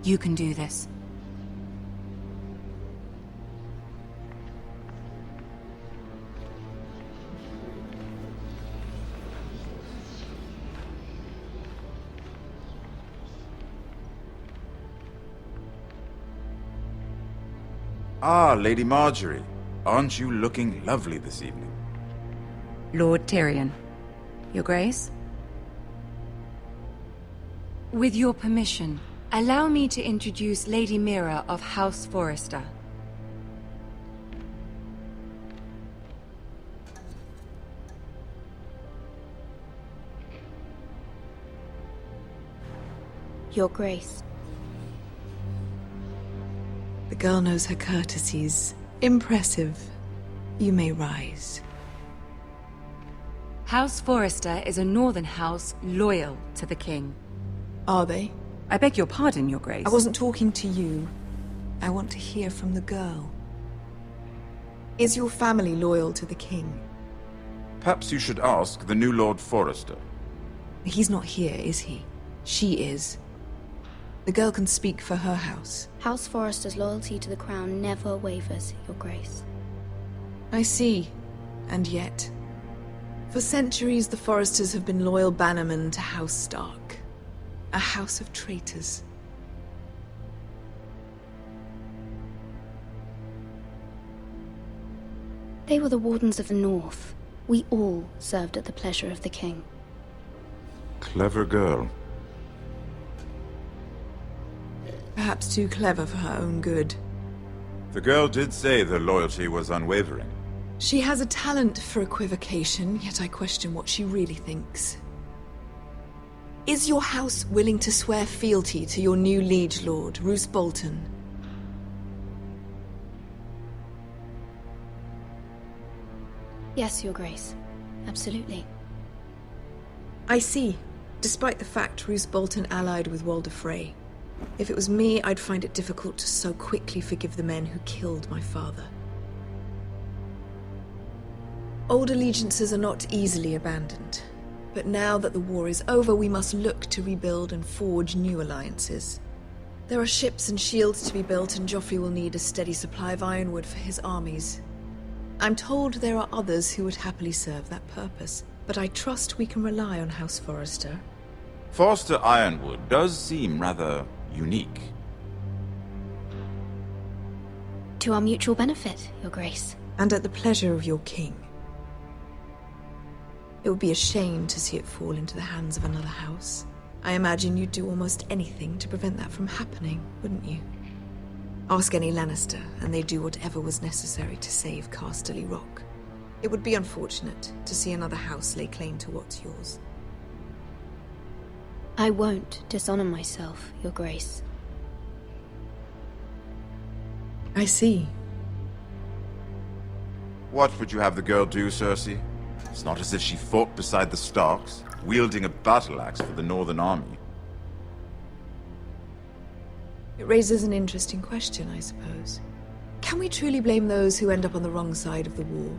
You can do this. Ah, Lady Margaret. Aren't you looking lovely this evening? Lord Tyrion. Your Grace? With your permission, allow me to introduce Lady Mira of House Forrester. Your Grace. The girl knows her courtesies. Impressive. You may rise. House Forrester is a northern house loyal to the king. Are they? I beg your pardon, Your Grace. I wasn't talking to you. I want to hear from the girl. Is your family loyal to the king? Perhaps you should ask the new Lord Forrester. He's not here, is he? She is. The girl can speak for her house. House Forrester's loyalty to the crown never wavers, Your Grace. I see. And yet... For centuries, the Forresters have been loyal bannermen to House Stark. A house of traitors. They were the Wardens of the North. We all served at the pleasure of the king. Clever girl. Perhaps too clever for her own good. The girl did say their loyalty was unwavering. She has a talent for equivocation, yet I question what she really thinks. Is your house willing to swear fealty to your new liege lord, Roose Bolton? Yes, Your Grace. Absolutely. I see. Despite the fact Roose Bolton allied with Walder Frey. If it was me, I'd find it difficult to so quickly forgive the men who killed my father. Old allegiances are not easily abandoned. But now that the war is over, we must look to rebuild and forge new alliances. There are ships and shields to be built, and Joffrey will need a steady supply of ironwood for his armies. I'm told there are others who would happily serve that purpose, but I trust we can rely on House Forrester. Forrester Ironwood does seem rather unique. To our mutual benefit, Your Grace. And at the pleasure of your king. It would be a shame to see it fall into the hands of another house. I imagine you'd do almost anything to prevent that from happening, wouldn't you? Ask any Lannister, and they'd do whatever was necessary to save Casterly Rock. It would be unfortunate to see another house lay claim to what's yours. I won't dishonor myself, Your Grace. I see. What would you have the girl do, Cersei? It's not as if she fought beside the Starks, wielding a battle axe for the Northern Army. It raises an interesting question, I suppose. Can we truly blame those who end up on the wrong side of the war?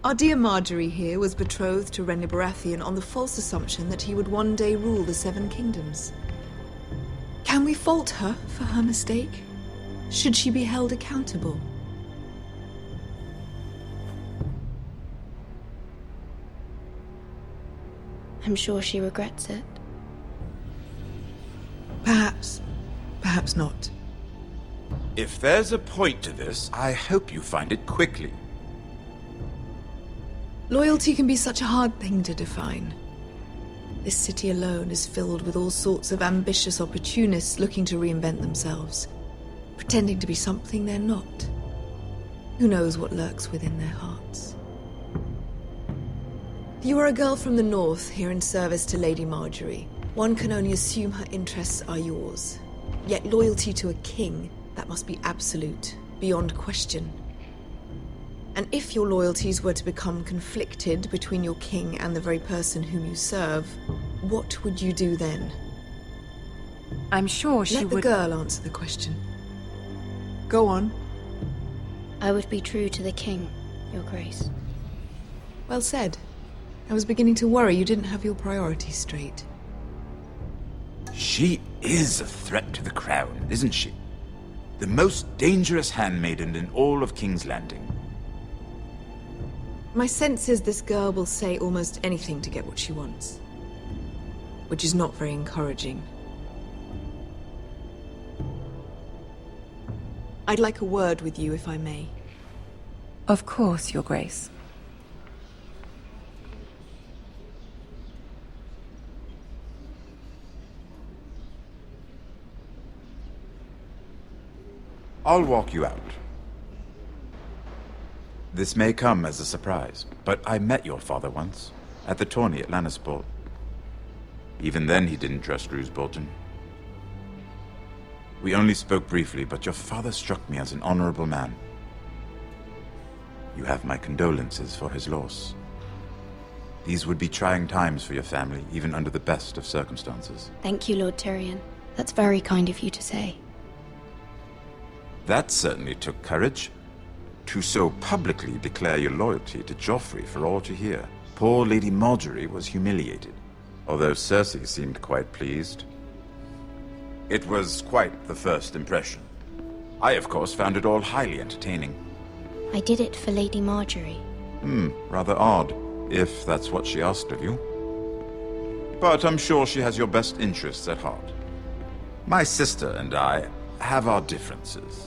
Our dear Marjorie here was betrothed to Renly Baratheon on the false assumption that he would one day rule the Seven Kingdoms. Can we fault her for her mistake? Should she be held accountable? I'm sure she regrets it. Perhaps. Perhaps not. If there's a point to this, I hope you find it quickly. Loyalty can be such a hard thing to define. This city alone is filled with all sorts of ambitious opportunists looking to reinvent themselves, pretending to be something they're not. Who knows what lurks within their hearts? You are a girl from the north, here in service to Lady Margaret. One can only assume her interests are yours. Yet loyalty to a king, that must be absolute, beyond question. And if your loyalties were to become conflicted between your king and the very person whom you serve, what would you do then? I'm sure she would... Let the girl answer the question. Go on. I would be true to the king, Your Grace. Well said. I was beginning to worry you didn't have your priorities straight. She is a threat to the crown, isn't she? The most dangerous handmaiden in all of King's Landing. My sense is this girl will say almost anything to get what she wants. Which is not very encouraging. I'd like a word with you, if I may. Of course, Your Grace. I'll walk you out. This may come as a surprise, but I met your father once, at the tourney at Lannisport. Even then he didn't trust Roose Bolton. We only spoke briefly, but your father struck me as an honorable man. You have my condolences for his loss. These would be trying times for your family, even under the best of circumstances. Thank you, Lord Tyrion. That's very kind of you to say. That certainly took courage. To so publicly declare your loyalty to Joffrey for all to hear. Poor Lady Margaret was humiliated, although Cersei seemed quite pleased. It was quite the first impression. I, of course, found it all highly entertaining. I did it for Lady Margaret. Rather odd, if that's what she asked of you. But I'm sure she has your best interests at heart. My sister and I have our differences.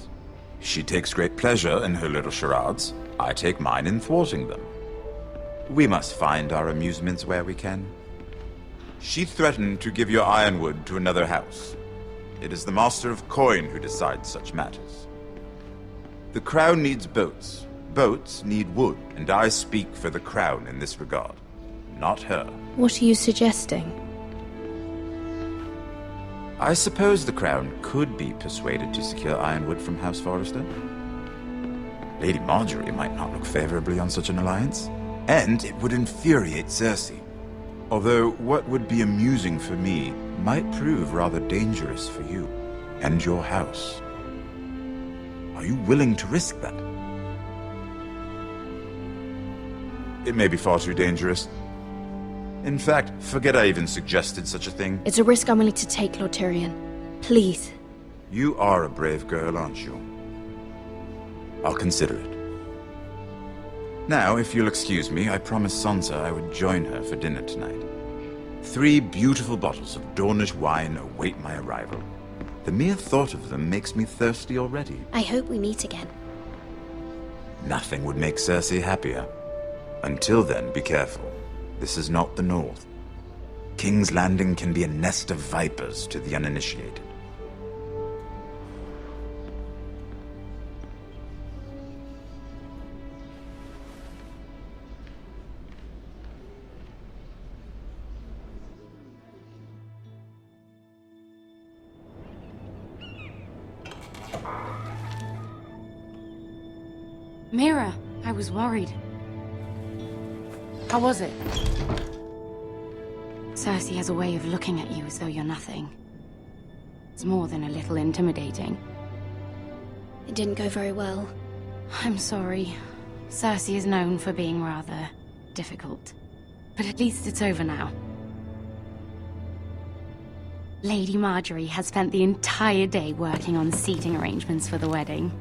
She takes great pleasure in her little charades. I take mine in thwarting them. We must find our amusements where we can. She threatened to give your ironwood to another house. It is the Master of Coin who decides such matters. The Crown needs boats. Boats need wood, and I speak for the Crown in this regard, not her. What are you suggesting? I suppose the Crown could be persuaded to secure ironwood from House Forrester. Lady Margaret might not look favorably on such an alliance, and it would infuriate Cersei. Although what would be amusing for me might prove rather dangerous for you and your house. Are you willing to risk that? It may be far too dangerous. In fact, forget I even suggested such a thing. It's a risk I'm willing to take, Lord Tyrion. Please. You are a brave girl, aren't you? I'll consider it. Now, if you'll excuse me, I promised Sansa I would join her for dinner tonight. 3 beautiful bottles of Dornish wine await my arrival. The mere thought of them makes me thirsty already. I hope we meet again. Nothing would make Cersei happier. Until then, be careful. This is not the North. King's Landing can be a nest of vipers to the uninitiated. Mira, I was worried. How was it? Cersei has a way of looking at you as though you're nothing. It's more than a little intimidating. It didn't go very well. I'm sorry. Cersei is known for being rather difficult. But at least it's over now. Lady Margaret has spent the entire day working on seating arrangements for the wedding.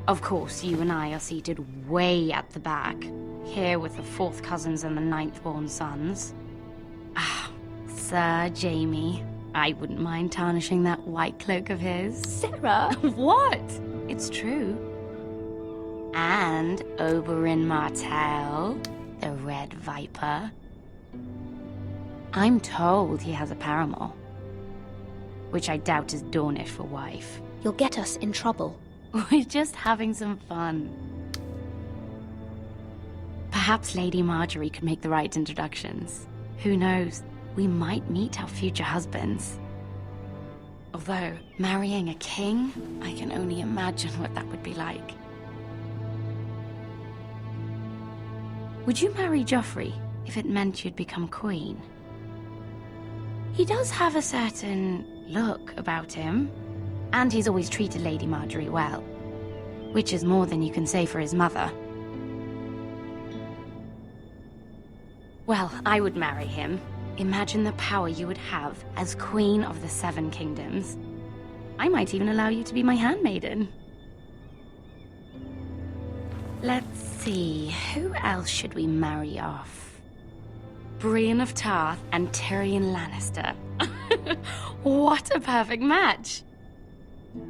Of course, you and I are seated way at the back, here with the 4th cousins and the 9th-born sons. Ah, Sir Jaime. I wouldn't mind tarnishing that white cloak of his. Sarah! What? It's true. And Oberyn Martell, the Red Viper. I'm told he has a paramour, which I doubt is Dornish for wife. You'll get us in trouble. We're just having some fun. Perhaps Lady Margaret could make the right introductions. Who knows? We might meet our future husbands. Although, marrying a king, I can only imagine what that would be like. Would you marry Joffrey if it meant you'd become queen? He does have a certain look about him. And he's always treated Lady Margaret well. Which is more than you can say for his mother. Well, I would marry him. Imagine the power you would have as Queen of the Seven Kingdoms. I might even allow you to be my handmaiden. Let's see, who else should we marry off? Brienne of Tarth and Tyrion Lannister. What a perfect match!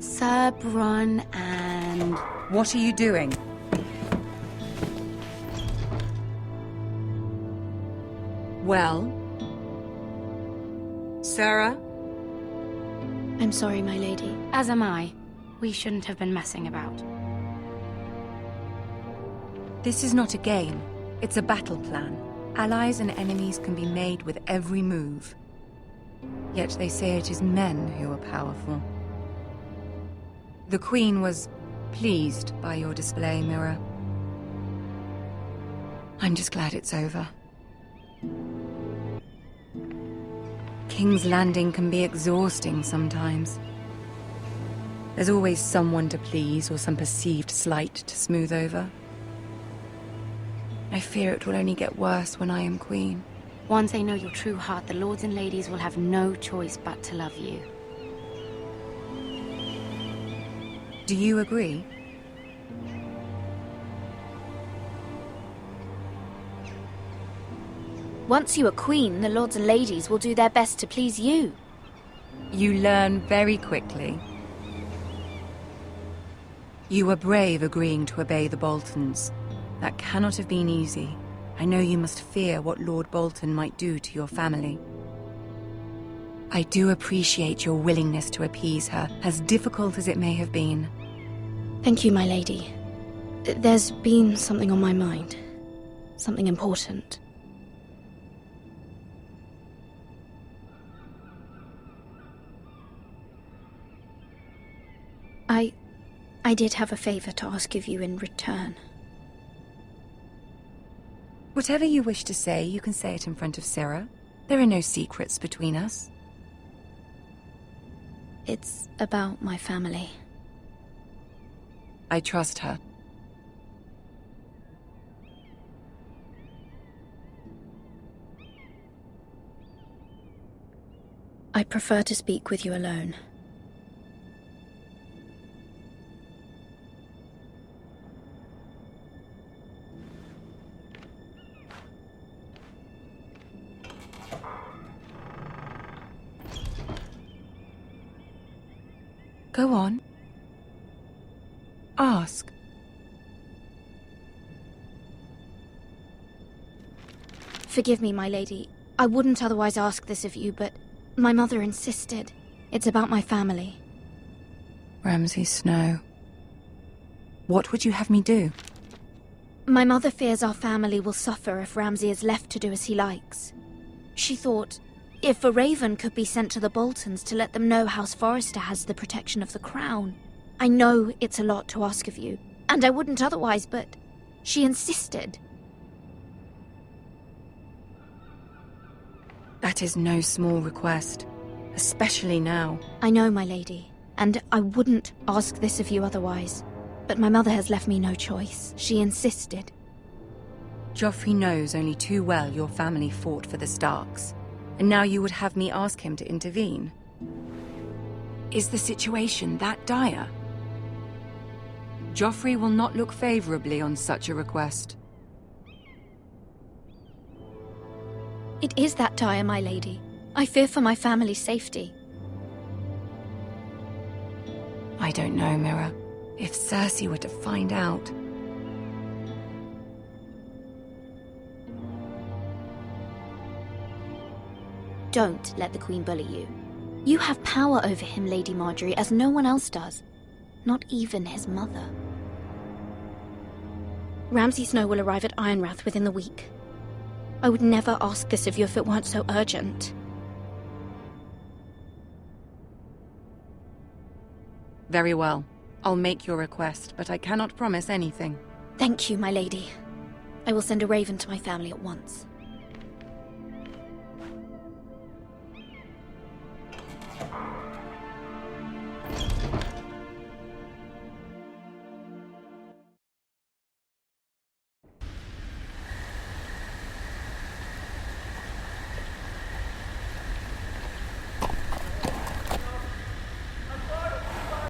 Sir Bronn and... What are you doing? Well? Sarah? I'm sorry, my lady. As am I. We shouldn't have been messing about. This is not a game. It's a battle plan. Allies and enemies can be made with every move. Yet they say it is men who are powerful. The Queen was pleased by your display, Mira. I'm just glad it's over. King's Landing can be exhausting sometimes. There's always someone to please or some perceived slight to smooth over. I fear it will only get worse when I am queen. Once they know your true heart, the lords and ladies will have no choice but to love you. Do you agree? Once you are queen, the lords and ladies will do their best to please you. You learn very quickly. You were brave agreeing to obey the Boltons. That cannot have been easy. I know you must fear what Lord Bolton might do to your family. I do appreciate your willingness to appease her, as difficult as it may have been. Thank you, my lady. There's been something on my mind. Something important. I did have a favor to ask of you in return. Whatever you wish to say, you can say it in front of Sarah. There are no secrets between us. It's about my family. I trust her. I prefer to speak with you alone. Go on. Ask. Forgive me, my lady. I wouldn't otherwise ask this of you, but my mother insisted. It's about my family. Ramsay Snow. What would you have me do? My mother fears our family will suffer if Ramsay is left to do as he likes. She thought, if a raven could be sent to the Boltons to let them know House Forrester has the protection of the crown. I know it's a lot to ask of you, and I wouldn't otherwise, but she insisted. That is no small request, especially now. I know, my lady, and I wouldn't ask this of you otherwise. But my mother has left me no choice. She insisted. Joffrey knows only too well your family fought for the Starks, and now you would have me ask him to intervene. Is the situation that dire? Joffrey will not look favorably on such a request. It is that dire, my lady. I fear for my family's safety. I don't know, Mira. If Cersei were to find out... Don't let the Queen bully you. You have power over him, Lady Margaret, as no one else does. Not even his mother. Ramsay Snow will arrive at Ironrath within the week. I would never ask this of you if it weren't so urgent. Very well. I'll make your request, but I cannot promise anything. Thank you, my lady. I will send a raven to my family at once.